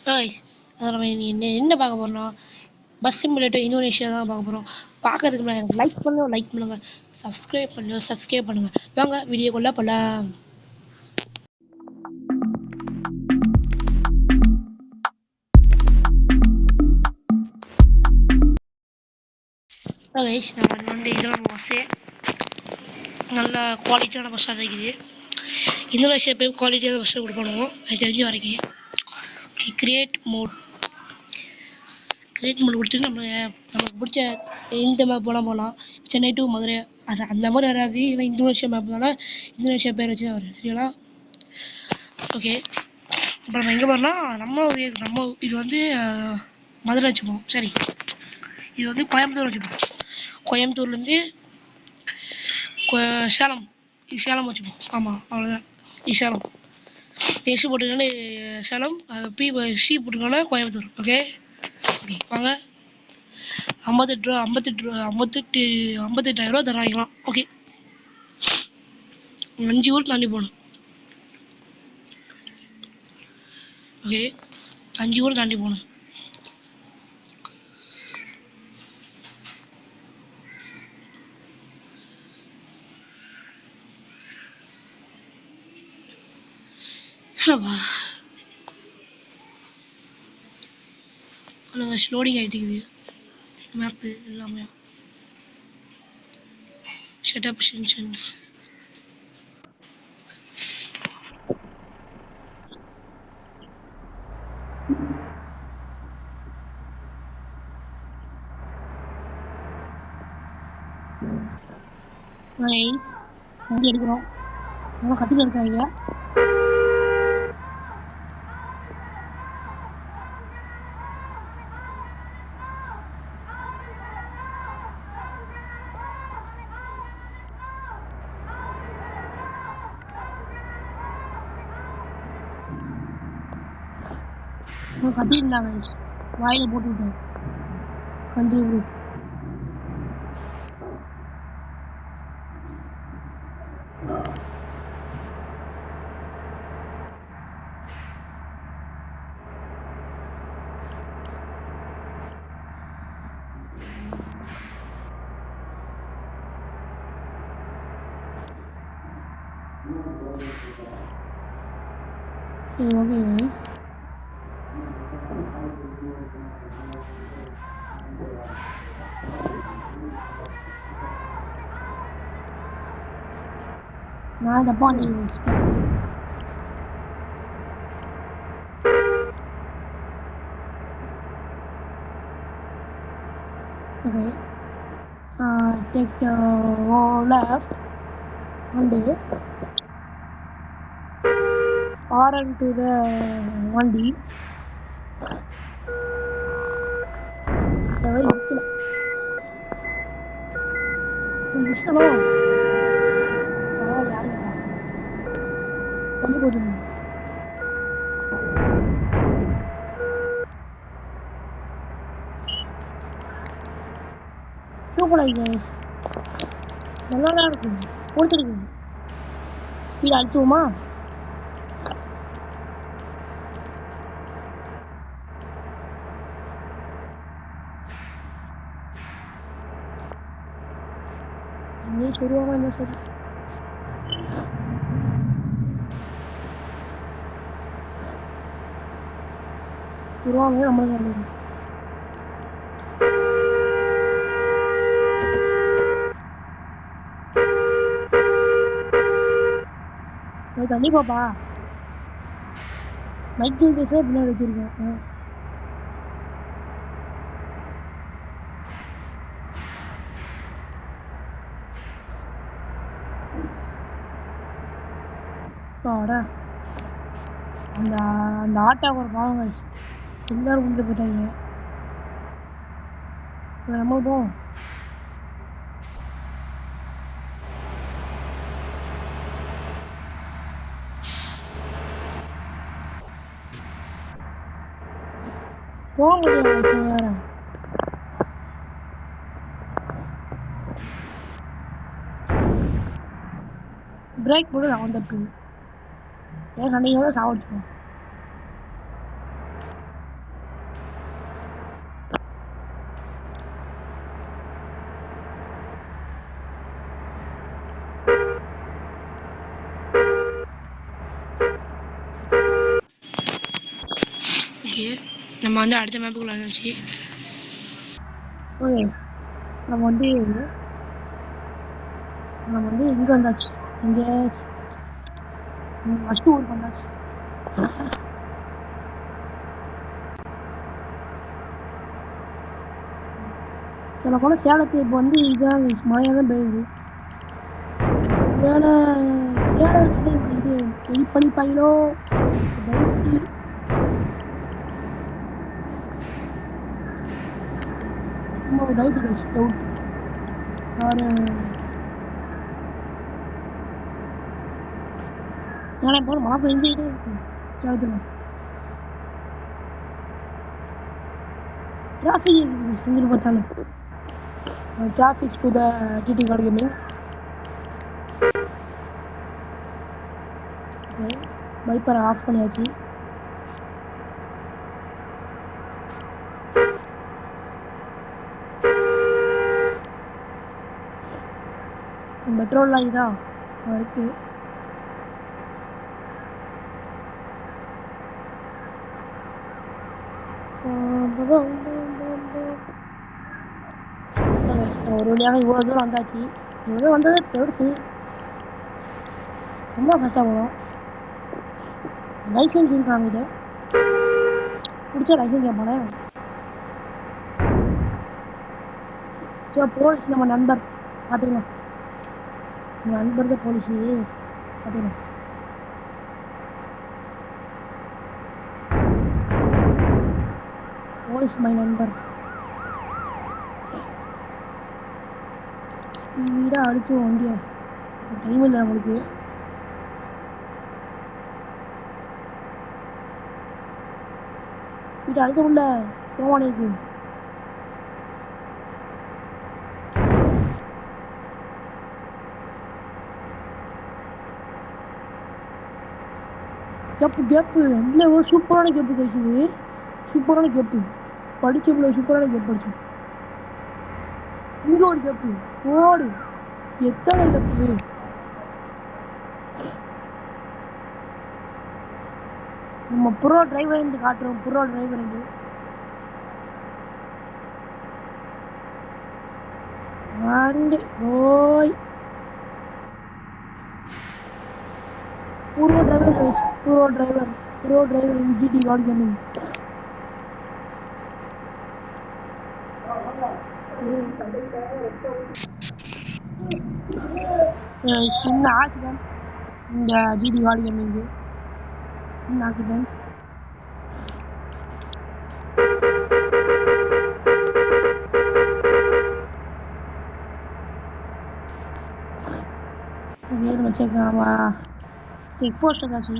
guys, நம்ம என்ன பார்க்க போறோம்னா பஸ் சிமுலேட்டர் இந்தோனேஷியா தான் பார்க்க போகிறோம். பார்க்கறதுக்கு முன்னாடி லைக் பண்ணுங்க, சப்ஸ்கிரைப் பண்ணுங்க. வாங்க வீடியோக்குள்ள போகலாம். கைஸ், நான் வந்து இதெல்லாம் பஸ்ஸு நல்ல குவாலிட்டியான பஸ்ஸாக தான் இருக்குது. இந்தோனேஷியா போய் குவாலிட்டியான பஸ்ஸை கொடுக்கணும் எனக்கு தெரிஞ்ச வரைக்கும். கிரியேட் மோட் கொடுத்து நமக்கு பிடிச்ச இந்த மேப் போகலாம். சென்னை டு மதுரை அது அந்த மாதிரி வராது. ஏன்னா இந்தோனேஷியா மேப்னால இந்தோனேஷியா பேர் வச்சு தான் வரும். சரிங்களா? ஓகே, இப்போ நம்ம எங்கே போகிறோம்னா நம்ம இது வந்து மதுரை வச்சுப்போம். சரி, இது வந்து கோயம்புத்தூர் வச்சுப்போம். கோயம்புத்தூர்லேருந்து சேலம் வச்சுப்போம். ஆமாம், அவ்வளோதான். சேலம் எஸ் போட்டுக்கோன்னு சேலம், சி போட்டுக்கோன்னா கோயம்புத்தூர். ஓகே ஓகே, வாங்க. 58,000 தராங்களாம். ஓகே, 5 ஊர் தாண்டி போகணும். ஓகே, 5 ஊர் தாண்டி போகணும். லோடிங் ஆகிட்டுக்குது மேப்பு எல்லாமே. ஷட்டப் சென்ஷன்ஸ். வண்டி எடுக்கிறோம். நல்லா கற்றுக்க இருக்காங்க. கத்திருந்தாங்க, வாயில போட்டுக்கிட்டேன். கண்டிப்பாக ஓகே. நான் தப்பா okay. Take the left and RN to the 1D. நல்லா இருக்கும் கொடுத்துருக்கு. ஸ்பீட் அழுத்துவோமா? நீ சொல்லுவாங்க என்ன சரி சொல்லுவாங்க. நம்ம தள்ளி போப்பா. மைக்கிள் பேச பின்னாடி வச்சிருக்கேன். அந்த அந்த ஆட்டோக்கு ஒரு பாவம் ஆயிடுச்சு. எல்லாரும் கொண்டு போயிட்டாங்க. நம்ம போவோம். போக முடியாது வேற. பிரேக் போட்டு நான் தப்பு ஏன் சண்டையோட சாவடிச்சுப்போம். ஓகே, நம்ம வந்து அடுத்த மேப்புக்குள்ள வந்தாச்சு. ஓகே, நம்ம வந்து இங்கே வந்தாச்சு. இங்கே ஃபஸ்ட்டு ஊருக்கு வந்தாச்சு. சொல்ல போனால் சேலத்து இப்போ வந்து இதான் மழையாக தான் பெய்யுது. சேலத்துல இது எலிப்பளிப்பாயிலோ டவுட்டு. சும்மா ஒரு டவுட் யாரு ஏன்னா இப்போ மழை பெஞ்சுக்கிட்டே இருக்கு சேலத்தில். டிராஃபிக் இருக்குது செஞ்சுட்டு பார்த்தாலும். Traffic to the GD card gaming. வைப்பரை ஆஃப் பண்ணியாச்சு. பெட்ரோல்லாம் இதான் இருக்கு. ஒரு வழியாக இவ்வளோ தூரம் வந்தாச்சு. இவ்வளோ வந்தது பெருசு, ரொம்ப கஷ்டப்படும். லைசன்ஸ் இருக்காங்க, பிடிச்ச லைசன்ஸ் கேட்பானே. சரி, போலீஸ் நம்ம நண்பர் பார்த்துக்கலாம். என் நண்பர் தான் போலீஸ் பார்த்துக்கலாம். போலீஸ் மை நண்பர் ஸ்பீடாக அடிச்சு வண்டிய. டைம் இல்லை நம்மளுக்கு. ஸ்பீடாக அடிக்க முடியல, போவானே இருக்கு. கேப்பு இல்லை, ஒரு சூப்பரான கேப்பு கழிச்சுது. சூப்பரான கேப்பு படிச்சோம்ல, சூப்பரான கேப் படிச்சோம். இங்கே ஒரு கேப்பு ஓடு. எத்தனை கேப்பு! நம்ம ப்ரோ டிரைவர் காட்டுறோம். ப்ரோ டிரைவர் ஓய் bro driver GT card gaming. சின்ன ஆக்சிடென்ட் இந்த ஜிடி கார்டு கேமிங். சின்ன ஆக்சிடென்ட். வச்சுக்கலாமா? செக் போஸ்ட் ஏதாச்சு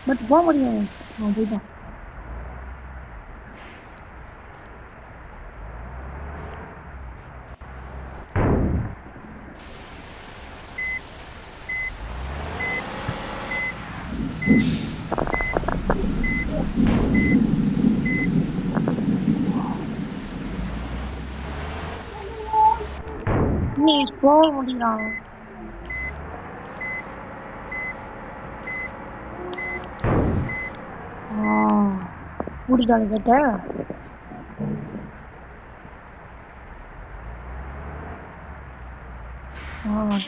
பட் போக முடியும். போயிட்டான். போக முடியலாம். மூடிட்டானு கேட்டேன்.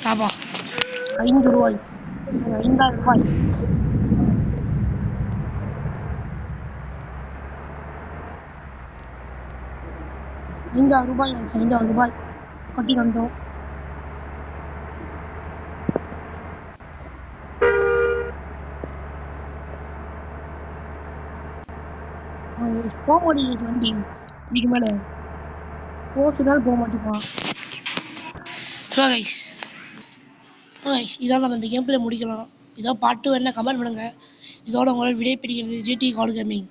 தாபா 5 ரூபாய், 5000 ரூபாய். ₹5,000 கட்டி வந்தோம். போக மாட்டேங்குது வண்டி. இதுக்கு மேலே போச்சுனாலும் போக மாட்டேங்குவான். இதோட நம்ம இந்த கேம் பிளே முடிக்கலாம். இதோ பாட்டு வேணா கமெண்ட் பண்ணுங்க. இதோட உங்களால் விடை பிடிக்கிறது ஜிடி கார்டு கேமிங்.